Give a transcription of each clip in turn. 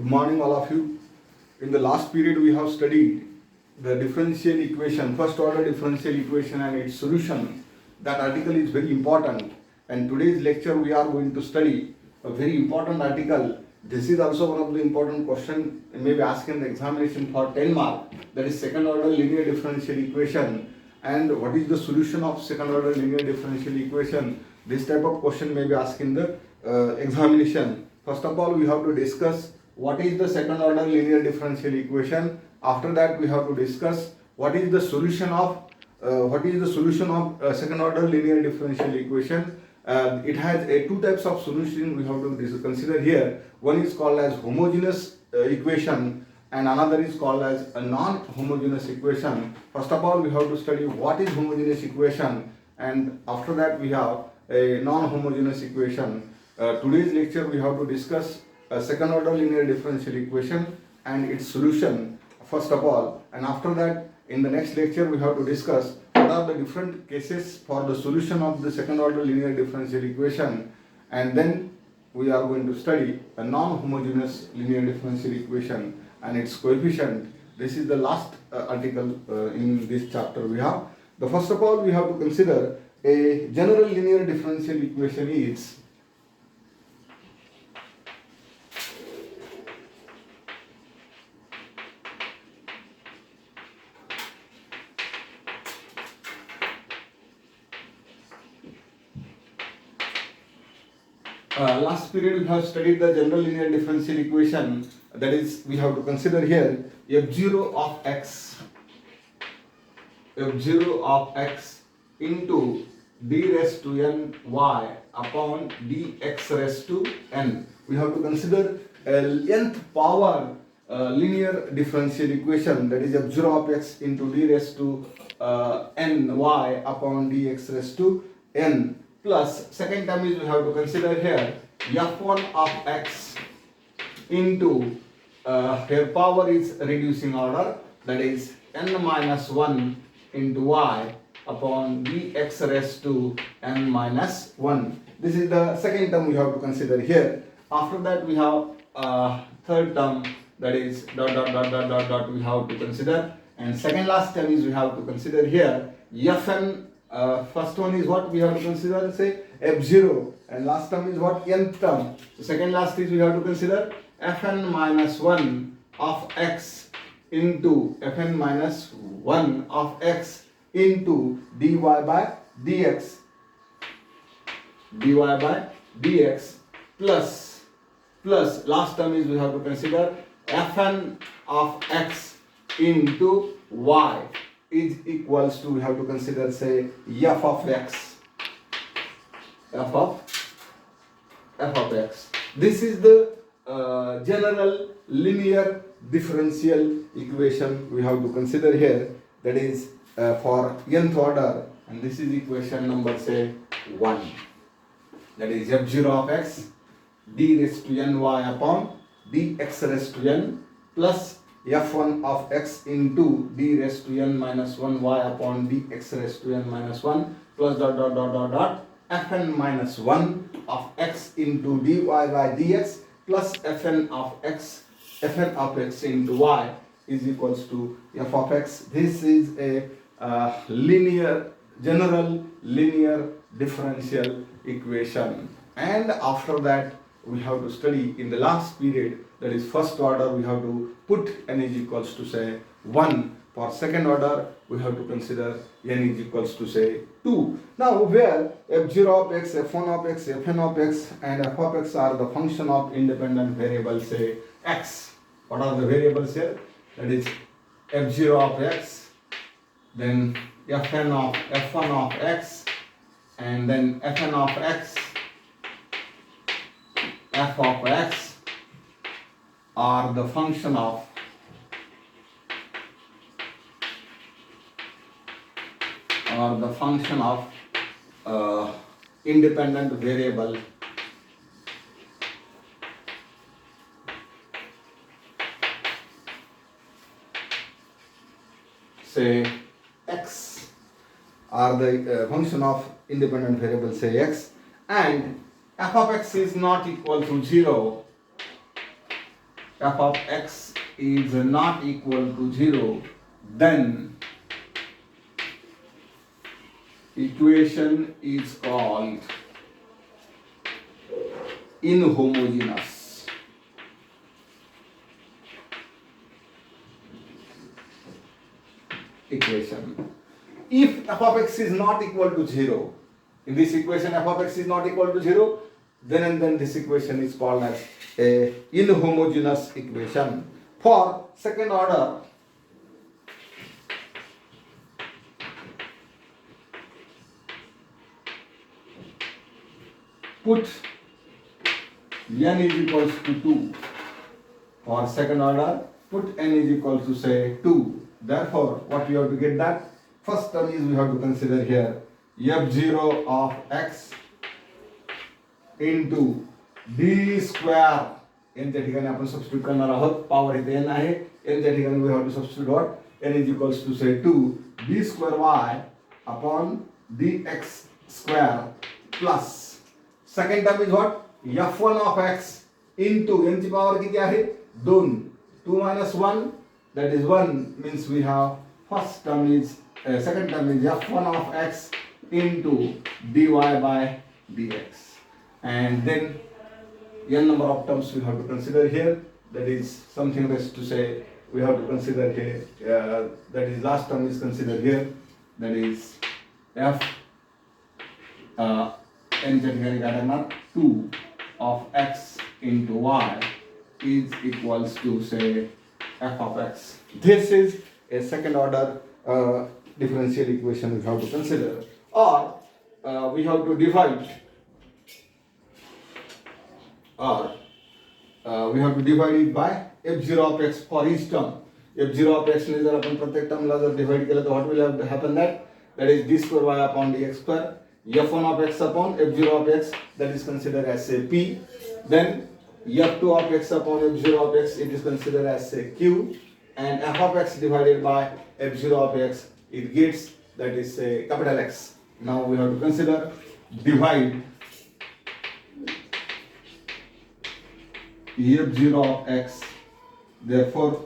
Good morning, all of you. In the last period, we have studied the differential equation, first order differential equation and its solution. That article is very important. And today's lecture, we are going to study a very important article. This is also one of the important questions maybe asked in the examination for 10 mark. That is second order linear differential equation. And what is the solution of second order linear differential equation? This type of question may be asked in the examination. First of all, we have to discuss what is the second order linear differential equation. After that, we have to discuss what is the solution of second order linear differential equation. It has two types of solution we have to consider here. One is called as homogeneous equation and another is called as a non-homogeneous equation. First of all, we have to study what is homogeneous equation, and after that we have a non-homogeneous equation. Today's lecture we have to discuss a second order linear differential equation and its solution first of all, and after that in the next lecture we have to discuss what are the different cases for the solution of the second order linear differential equation, and then we are going to study a non-homogeneous linear differential equation and its coefficient. This is the last article in this chapter we have. The first of all, we have to consider a general linear differential equation is last period we have studied the general linear differential equation, that is we have to consider here f0 of x into d raised to n y upon dx raised to n. We have to consider a nth power linear differential equation, that is f0 of x into d raised to n y upon dx raised to n, plus second term is we have to consider here f1 of x into here power is reducing order, that is n minus 1 into y upon dx raised to n minus 1. This is the second term we have to consider here. After that we have third term, that is dot we have to consider, and second last term is we have to consider here fn. First one is what we have to consider, say f0, and last term is what, nth term. So second last is we have to consider fn minus 1 of x into fn minus 1 of x into dy by dx plus last term is we have to consider fn of x into y is equals to, we have to consider, say f of x. This is the general linear differential equation we have to consider here, that is for nth order, and this is equation number, say 1, that is f0 of x d raised to ny upon dx raised to n plus f1 of x into d raised to n minus 1 y upon dx raised to n minus 1 plus fn minus 1 of x into dy by dx plus fn of x into y is equals to f of x. This is a general linear differential equation, and after that we have to study in the last period, that is first order, we have to put n is equals to, say 1. For second order we have to consider n is equals to, say 2. Now where f0 of x, f1 of x, fn of x and f of x are the function of independent variables, say x. What are the variables here? That is f0 of x, then f1 of x, and then fn of x, f of x are the function of independent variable say x, are the function of independent variable, say x, and f of x is not equal to 0 f of x is not equal to 0, then equation is called inhomogeneous. Equation. If f of x is not equal to 0, in this equation f of x is not equal to 0, then this equation is called as a inhomogeneous equation. For second order, put n is equals to 2. For second order, put n is equals to say 2. Therefore, what we have to get that? First term is we have to consider here f0 of x into d square. n च्या ठिकाणी आपण substitute करणार आहोत. Power इथे n आहे. n च्या ठिकाणी we have to substitute what? n is equals to say 2 d square y upon dx square plus second term is what? f1 of x into n ची पॉवर किती आहे? 2. 2 minus 1, that is 1, means we have first term is second term is f1 of x into dy by dx, and then n number of terms we have to consider here. That is something else to say we have to consider here. That is last term is considered here. That is f n च्या ठिकाणी काय करणार? 2 of x into y is equals to say f of x. This is a second order differential equation we have to consider. Or we have to divide it by f0 of x for each term. f0 of x ने जर आपण प्रत्येक टर्मला जर divide केलं तर what will happen? That is d square y upon dx square. f1 of x upon f0 of x, that is considered as say p. Then f2 of x upon f0 of x, it is considered as say q. And f of x divided by f0 of x, it gets, that is say capital X. Now we have to consider divide f0 of x. Therefore,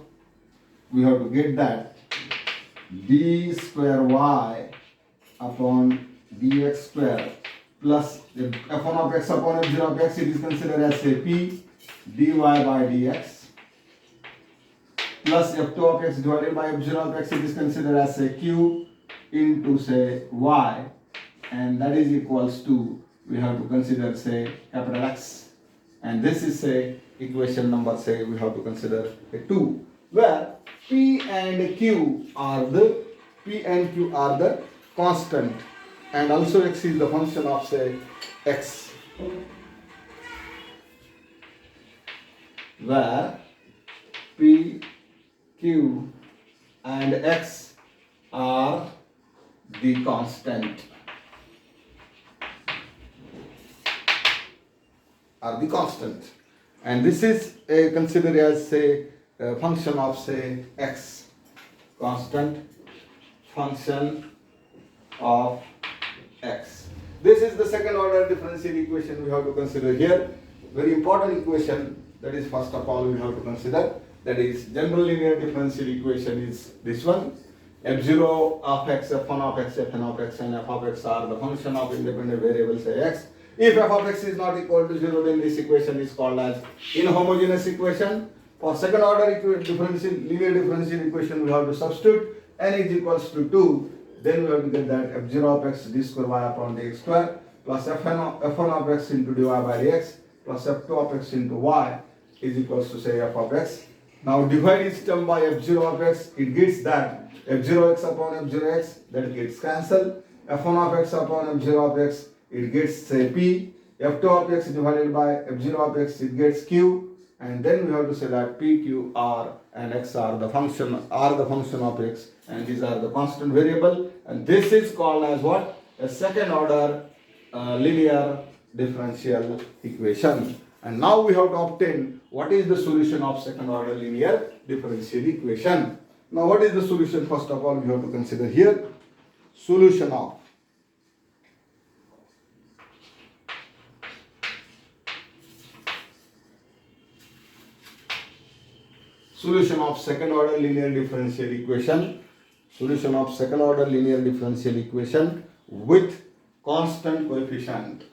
we have to get that d square y upon dx square plus f1 of x upon f0 of x, it is considered as say p dy by dx plus f2 of x divided by f0 of x, it is considered as say q into say y, and that is equals to, we have to consider say capital X, and this is say equation number say we have to consider a 2, where p and q are the constant, and also x is the function of say x, where p, q and x are the constant, and this is considered as say a function of say x, constant function of x. This is the second order differential equation we have to consider here. Very important equation. That is, first of all we have to consider, that is general linear differential equation is this one. f0 of x, f1 of x, fn of x, and f of x are the function of independent variables say x. If f of x is not equal to 0, then this equation is called as inhomogeneous equation. For second order linear differential equation, we have to substitute n is equals to 2. Then we have to get that f0 of x d square y upon dx square plus f1 of x into dy by dx plus f2 of x into y is equals to say f of x. Now divide each term by f0 of x, it gets that f0x upon f0x, that gets cancelled. f1 of x upon f0 of x, it gets say p. f2 of x divided by f0 of x, it gets q. And then we have to say that p, q, r and x are the function of x, and these are the constant variable, and this is called as what? A second order linear differential equation. And now we have to obtain what is the solution of second order linear differential equation. Now what is the solution? First of all, we have to consider here solution of solution of second order linear differential equation, solution of second order linear differential equation with constant coefficient.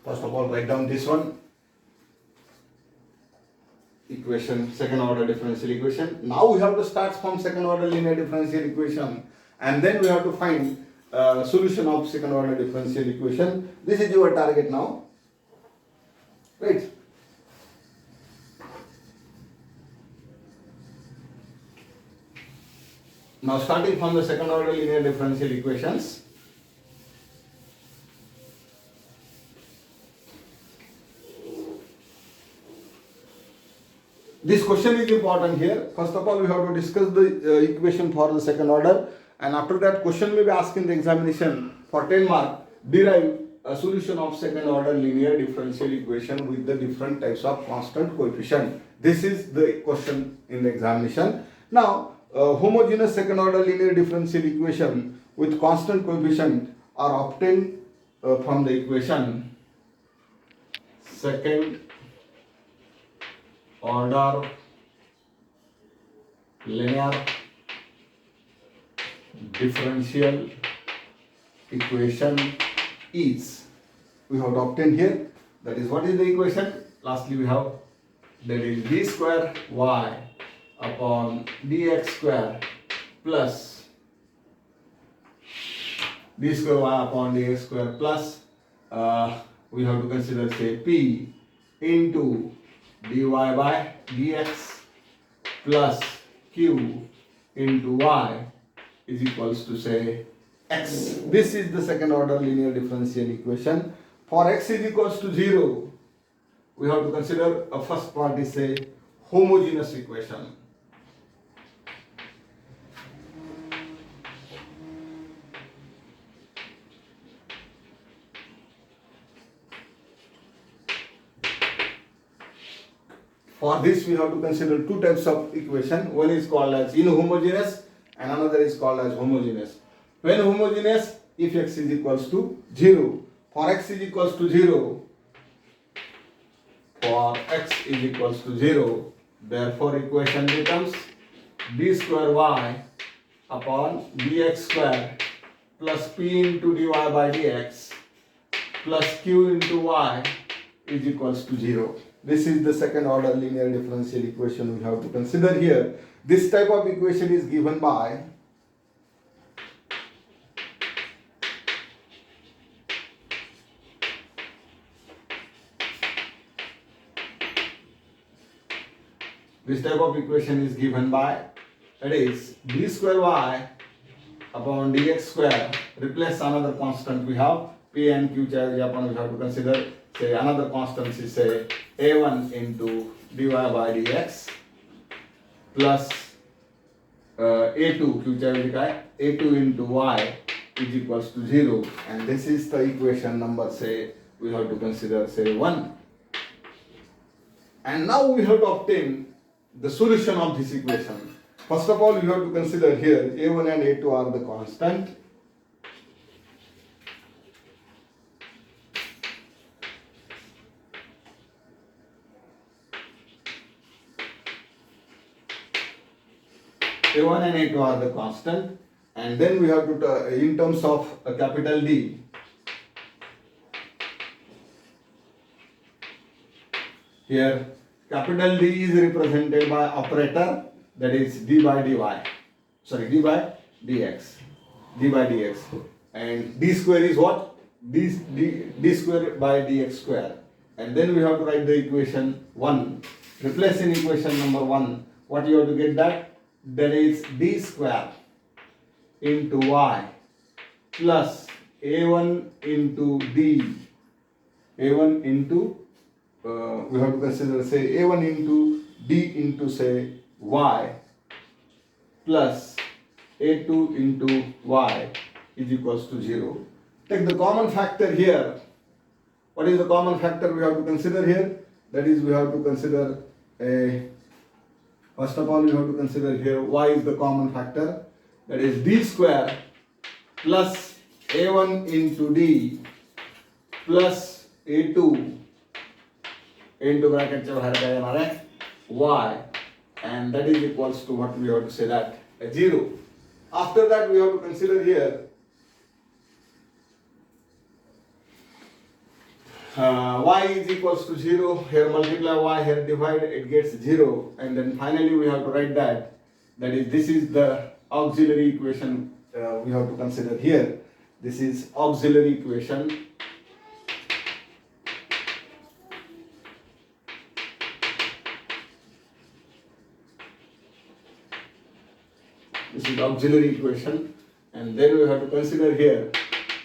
First of all, write down this one, equation, second order differential equation. Now we have to start from second order linear differential equation, and then we have to find solution of second order differential equation. This is your target now, right? Now starting from the second order linear differential equations, this question is important here. First of all, we have to discuss the equation for the second order, and after that question may be asked in the examination for 10 mark. Derive a solution of second order linear differential equation with the different types of constant coefficient. This is the question in the examination. Now, homogeneous second order linear differential equation with constant coefficient are obtained from the equation second order linear differential equation is, we have to obtain here, that is, what is the equation? Lastly we have, that is d square y upon dx square plus d square y upon dx square plus we have to consider, say, p into dy by dx plus q into y is equals to, say, x. This is the second order linear differential equation. For x is equals to 0, we have to consider a first part is a homogeneous equation. For this we have to consider two types of equation. One is called as inhomogeneous and another is called as homogeneous. When homogeneous, if x is equals to 0. For x is equals to 0, for x is equals to 0, therefore equation becomes d square y upon dx square plus p into dy by dx plus q into y is equals to 0. This is the second order linear differential equation we have to consider here. This type of equation is given by that is d square y upon dx square, replace another constant we have p and q charge upon, we have to consider, say, another constant is, say, a1 into dy by dx plus a2 q charge a2 into y is equals to 0, and this is the equation number, say, we have to consider, say, 1. And now we have to obtain the solution of this equation. First of all, you have to consider here a1 and a2 are the constant. A1 and A2 are the constant, and then we have to, in terms of a capital D, here capital D is represented by operator, that is d by dx, and d square is what? D square by dx square, and then we have to write the equation 1. Replace in equation number 1, what you have to get that? That is d square into y plus a1 into d, a1 into, we have to consider, say, a1 into d into, say, y plus a2 into y is equals to 0. take the common factor here. What is the common factor we have to consider here? That is, we have to consider first of all, we have to consider here y is the common factor. That is d square plus a1 into d plus a2 into bracket च्या बाहेर काय येणार आहे y, and that is equals to what we have to say that 0. After that we have to consider here y is equals to 0. Here multiply y, here divide, it gets 0, and then finally we have to write that is this is the auxiliary equation we have to consider here. This is auxiliary equation. This is auxiliary equation, and then we have to consider here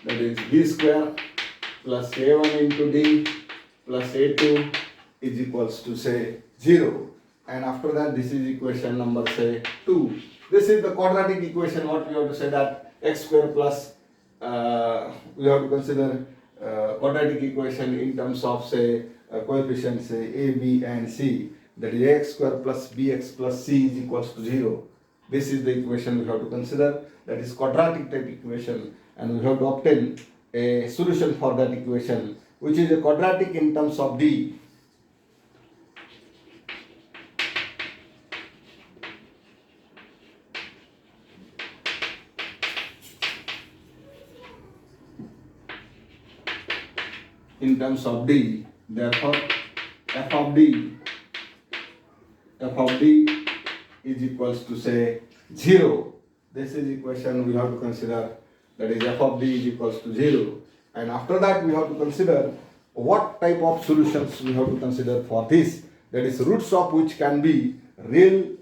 that is d square plus a1 into d plus a2 is equals to say 0, and after that this is equation number say 2. This is the quadratic equation. What we have to say that x square plus we have to consider quadratic equation in terms of say coefficients say a, b and c, that is ax square plus bx plus c is equals to 0. This is the equation we have to consider, that is quadratic type equation, and we have to obtain a solution for that equation, which is a quadratic in terms of d. In terms of d, therefore f of d is equals to say 0. This is equation we have to consider, that is f of d is equals to 0, and after that we have to consider what type of solutions we have to consider for this, that is roots of which can be real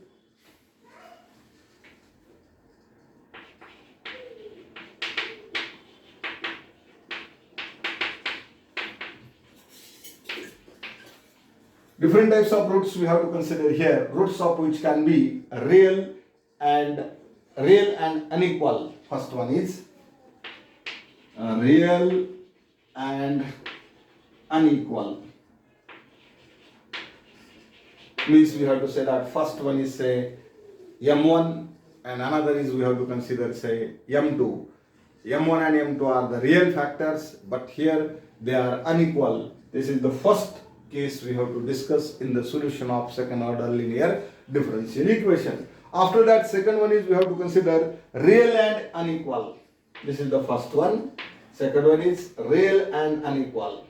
different types of roots we have to consider here, roots of which can be real and unequal. First one is real and unequal. Means we have to say that first one is say m1 and another is we have to consider say m2. m1 and m2 are the real factors, but here they are unequal. This is the first case we have to discuss in the solution of second order linear differential equation. After that, second one is we have to consider real and unequal. This is the first one. Second one is real and unequal.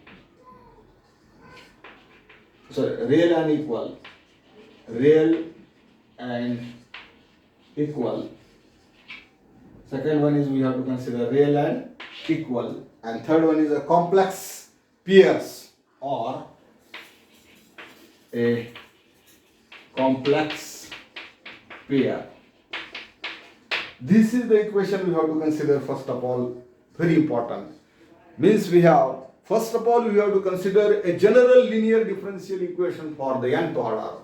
Sorry, real and equal. Real and equal. Second one is we have to consider real and equal. And third one is a complex pairs or a complex pair. This is the equation we have to consider first of all, very important. Means we have, first of all we have to consider a general linear differential equation for the nth order.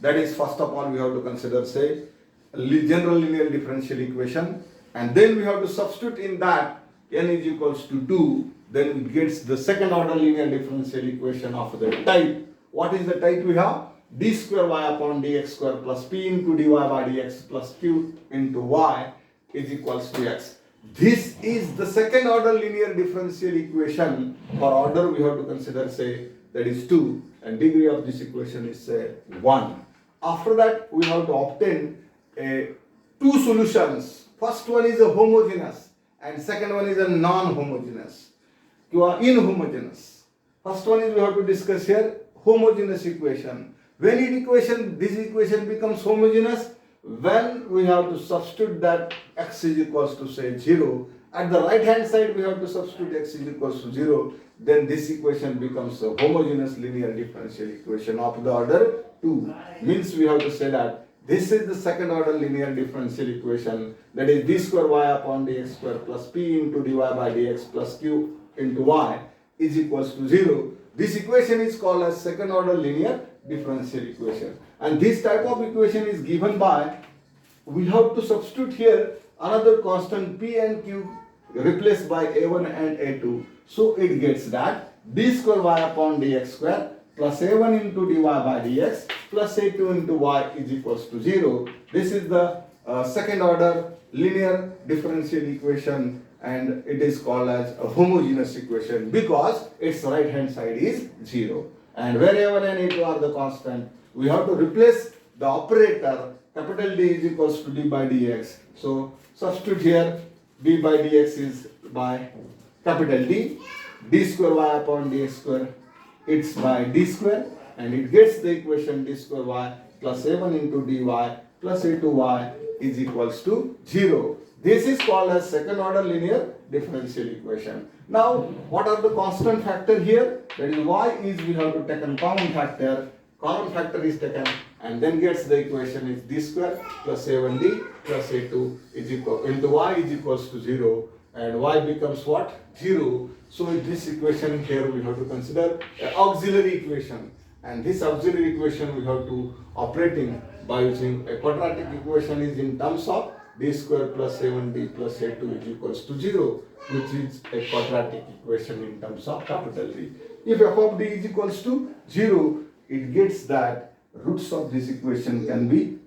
That is, first of all we have to consider say general linear differential equation, and then we have to substitute in that n is equals to 2, then it gets the second order linear differential equation of the type. What is the type we have? D square y upon dx square plus p into dy by dx plus q into y is equals to x. This is the second order linear differential equation. For order we have to consider say that is 2, and degree of this equation is say 1. After that we have to obtain two solutions. First one is a homogeneous and second one is a non-homogeneous. You are inhomogeneous. First one is we have to discuss here homogeneous equation. When this equation becomes homogeneous, when we have to substitute that x is equals to say 0, at the right hand side we have to substitute x is equals to 0, then this equation becomes a homogeneous linear differential equation of the order 2. Means we have to say that this is the second order linear differential equation, that is d square y upon dx square plus p into dy by dx plus q into y is equals to 0. This equation is called as second order linear differential equation, and this type of equation is given by, we have to substitute here another constant p and q replaced by a1 and a2. So it gets that d square y upon dx square plus a1 into dy by dx plus a2 into y is equals to 0. This is the second order linear differential equation, and it is called as a homogeneous equation because its right hand side is 0. And where a1 and a2 are the constant, we have to replace the operator capital D is equals to d by dx. So substitute here, d by dx is by capital D, d square y upon dx square, it's by d square, and it gets the equation d square y plus a1 into dy plus a2y is equals to 0. This is called as second order linear differential equation. Now, what are the constant factor here? That is y is, we have to take a common factor is taken, and then gets the equation is d square plus a1d plus a2 is equal into y is equals to 0, and y becomes what? 0. So in this equation here we have to consider an auxiliary equation, and this auxiliary equation we have to operating by using a quadratic equation is in terms of d square plus a1d plus a2 is equals to 0, which is a quadratic equation in terms of capital D. If f of d is equals to 0, it gets that roots of this equation can be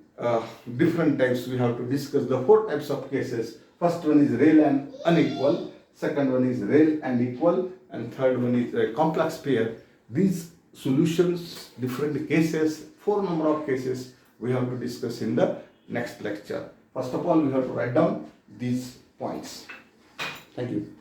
different types. We have to discuss the 4 types of cases. First one is real and unequal, second one is real and equal, and third one is a complex pair. These solutions, different cases, 4 number of cases we have to discuss in the next lecture. First of all, we have to write down these points. Thank you.